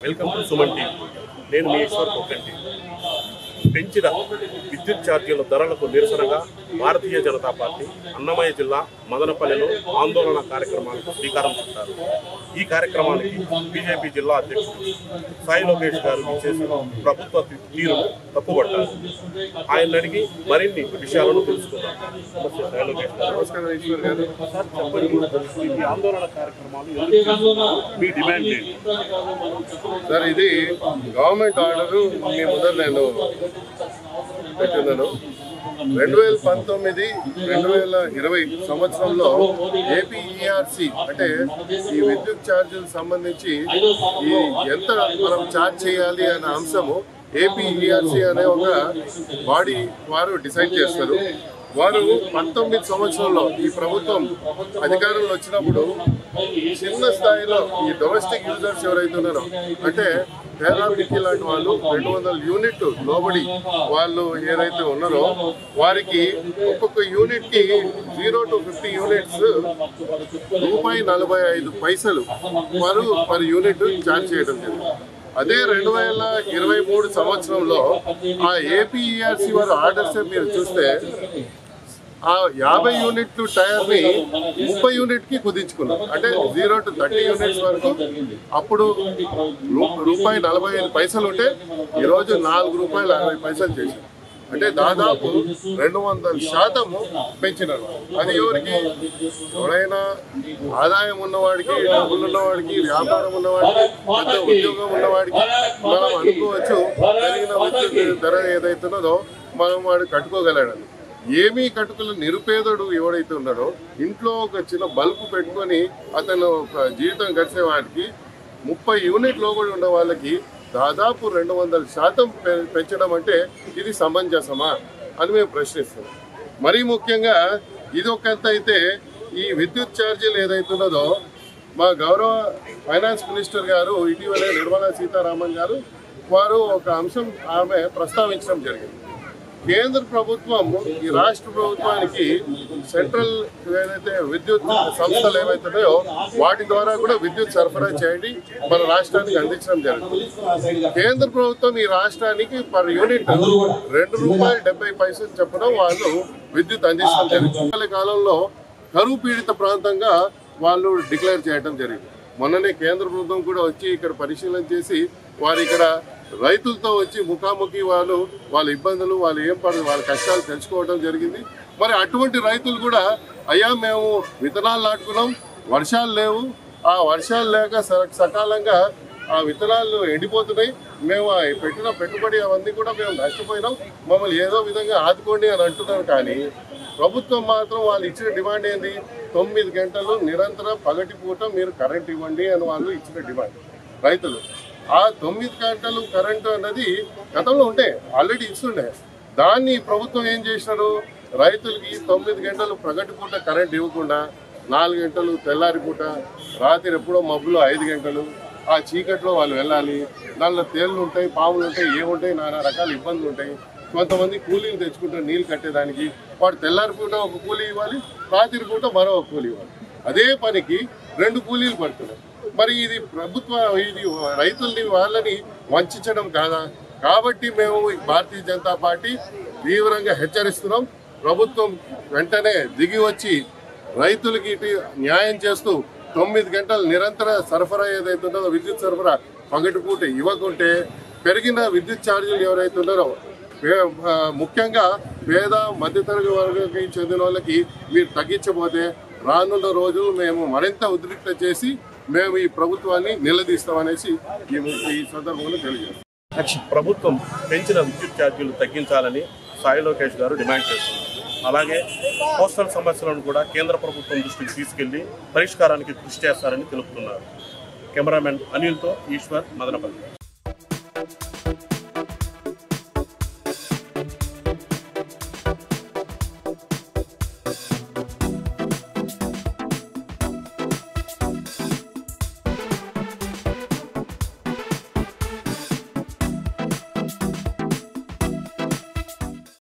Welcome to Suman TV. నేను మీ ఈశ్వర్ కోకంటి. పెంచిన విద్యుత్ ఛార్జీల ధరలకు నిరసనగా భారతీయ జనతా పార్టీ అన్నమయ్య జిల్లా మదనపల్లిలో ఆందోళన కార్యక్రమాలకు శ్రీకారం చుట్టారు. ఈ కార్యక్రమానికి బీజేపీ జిల్లా అధ్యక్షుడు సాయి లోకేష్ గారు చేసిన ప్రభుత్వ తీరును తప్పుపట్టారు. ఆయన అడిగి మరిన్ని విషయాలను తెలుసుకున్నారు. సాయి లోకేష్ గారు, నమస్కారం. ఈశ్వర్ గారు, ఈ ఆందోళన కార్యక్రమాలు మీ డిమాండ్ ఏంటి సార్? ఇది గవర్నమెంట్ ఆర్డరు మీ ముందర నేను పెట్టినాను. 2019-2020 సంవత్సరంలో ఏపీఈఆర్సీ అంటే ఈ విద్యుత్ ఛార్జీలకు సంబంధించి ఈ ఎంత మనం ఛార్జ్ చేయాలి అనే అంశము ఏపీఈఆర్సీ అనే ఒక బాడీ వారు డిసైడ్ చేస్తారు. వారు 19 సంవత్సరంలో ఈ ప్రభుత్వం అధికారంలో వచ్చినప్పుడు చిన్న స్థాయిలో ఈ డొమెస్టిక్ యూజర్స్ ఎవరైతే ఉన్నారో అంటే పేరామిడికి లాంటి వాళ్ళు 200 యూనిట్ లోబడి వాళ్ళు ఏదైతే ఉన్నారో వారికి ఒక్కొక్క యూనిట్ కి 0 to 50 యూనిట్స్ ₹45 వారు పర్ యూనిట్ ఛార్జ్ చేయడం జరిగింది. అదే 2023 సంవత్సరంలో ఆ ఏపీఈఆర్సీ వారు ఆర్డర్స్ మీరు చూస్తే ఆ 50 యూనిట్లు టైర్ ని 30 యూనిట్ కి కుదించుకున్నారు. అంటే 0 to 30 యూనిట్స్ వరకు అప్పుడు ₹45 ఉంటే ఈరోజు ₹4.60 చేశారు. అంటే దాదాపు 200% పెంచినారు. అది ఎవరికి? ఎవరైనా ఆదాయం ఉన్నవాడికి, డబ్బులు ఉన్నవాడికి, వ్యాపారం ఉన్నవాడికి, పెద్ద ఉద్యోగం ఉన్నవాడికి మనం అనుకోవచ్చు పెరిగిన విద్యుత్ ధర ఏదైతే ఉన్నదో మనం వాడు కట్టుకోగలడని. ఏమీ కట్టుకున్న నిరుపేదడు ఎవడైతే ఉన్నాడో ఇంట్లో ఒక చిన్న బల్బు పెట్టుకొని అతను ఒక జీవితం గడిచే వాడికి 30 యూనిట్ లోబడి ఉన్న వాళ్ళకి దాదాపు 200% పెంచడం అంటే ఇది సమంజసమా అని మేము ప్రశ్నిస్తున్నాం. మరీ ముఖ్యంగా ఇది ఒకంత అయితే ఈ విద్యుత్ ఛార్జీలు ఏదైతే ఉన్నదో మా గౌరవ ఫైనాన్స్ మినిస్టర్ గారు ఇటీవలే నిర్మలా సీతారామన్ గారు వారు ఒక అంశం ఆమె ప్రస్తావించడం జరిగింది. కేంద్ర ప్రభుత్వం ఈ రాష్ట్ర ప్రభుత్వానికి సెంట్రల్ ఏదైతే విద్యుత్ సంస్థలు ఏవైతే ఉన్నాయో వాటి ద్వారా కూడా విద్యుత్ సరఫరా చేయండి మన రాష్ట్రానికి అందించడం జరుగుతుంది. కేంద్ర ప్రభుత్వం ఈ రాష్ట్రానికి పర్ యూనిట్ ₹2.70 చొప్పున వాళ్ళు విద్యుత్ అందించడం జరుగుతుంది. కాలంలో కరువు పీడిత ప్రాంతంగా వాళ్ళు డిక్లేర్ చేయడం జరిగింది. మొన్ననే కేంద్ర ప్రభుత్వం కూడా వచ్చి ఇక్కడ పరిశీలన చేసి వారు ఇక్కడ రైతులతో వచ్చి ముఖాముఖి వాళ్ళ ఇబ్బందులు వాళ్ళు ఏం పడదు వాళ్ళ కష్టాలు తెలుసుకోవడం జరిగింది. మరి అటువంటి రైతులు కూడా అయ్యా మేము విత్తనాలు నాటుకున్నాం, వర్షాలు లేవు, ఆ వర్షాలు లేక సకాలంగా ఆ విత్తనాలు ఎండిపోతున్నాయి, మేము పెట్టిన పెట్టుబడి అవన్నీ కూడా మేము నష్టపోయినాం, మమ్మల్ని ఏదో విధంగా ఆదుకోండి అని అంటున్నారు. కానీ ప్రభుత్వం మాత్రం వాళ్ళు ఇచ్చిన డిమాండ్ ఏంది? 9 గంటలు నిరంతర పగటిపూట మీరు కరెంట్ ఇవ్వండి అని వాళ్ళు ఇచ్చిన డిమాండ్ రైతులు. ఆ 9 గంటలు కరెంటు అన్నది గతంలో ఉండే ఆల్రెడీ ఇస్తుండే. దాన్ని ప్రభుత్వం ఏం చేసినారు? రైతులకి 9 గంటలు పగటిపూట కరెంట్ ఇవ్వకుండా 4 గంటలు తెల్లారి పూట, రాత్రి ఎప్పుడో మబ్బులో 5 గంటలు ఆ చీకట్లో వాళ్ళు వెళ్ళాలి. దానిలో తేళ్ళు ఉంటాయి, పాములు ఉంటాయి, ఏముంటాయి, నానా రకాల ఇబ్బందులు ఉంటాయి. కొంతమంది కూలీలు తెచ్చుకుంటారు నీళ్ళు కట్టేదానికి. వాడు తెల్లారి పూట ఒక కూలీ ఇవ్వాలి, రాత్రి పూట మరో ఒక కూలీ ఇవ్వాలి. అదే పనికి 2 కూలీలు పడుతున్నారు. మరి ఇది ఇది రైతుల్ని వాళ్ళని వంచడం కాదా? కాబట్టి మేము భారతీయ జనతా పార్టీ తీవ్రంగా హెచ్చరిస్తున్నాం. ప్రభుత్వం వెంటనే దిగి వచ్చి రైతులకి న్యాయం చేస్తూ 9 గంటల నిరంతర సరఫరా ఏదైతే ఉన్నదో విద్యుత్ సరఫరా పగటిపూట ఇవ్వకుంటే పెరిగిన విద్యుత్ ఛార్జీలు ఎవరైతే ఉన్నారో ముఖ్యంగా పేద మధ్యతరగతి వర్గానికి చెందిన వాళ్ళకి మీరు తగ్గించబోతే రానున్న రోజులు మేము మరింత ఉద్రిక్త చేసి మేము ఈ ప్రభుత్వాన్ని నిలదీస్తామనేసి ఈ సందర్భంలో తెలియజేస్తాం. ప్రభుత్వం పెంచిన విద్యుత్ ఛార్జీలు తగ్గించాలని సాయి లోకేష్ గారు డిమాండ్ చేస్తున్నారు. అలాగే కోస్టల్ సమస్యలను కూడా కేంద్ర ప్రభుత్వం దృష్టికి తీసుకెళ్లి పరిష్కారానికి కృషి చేస్తారని తెలుపుతున్నారు. కెమెరామెన్ అనిల్తో ఈశ్వర్, మదనపల్లి.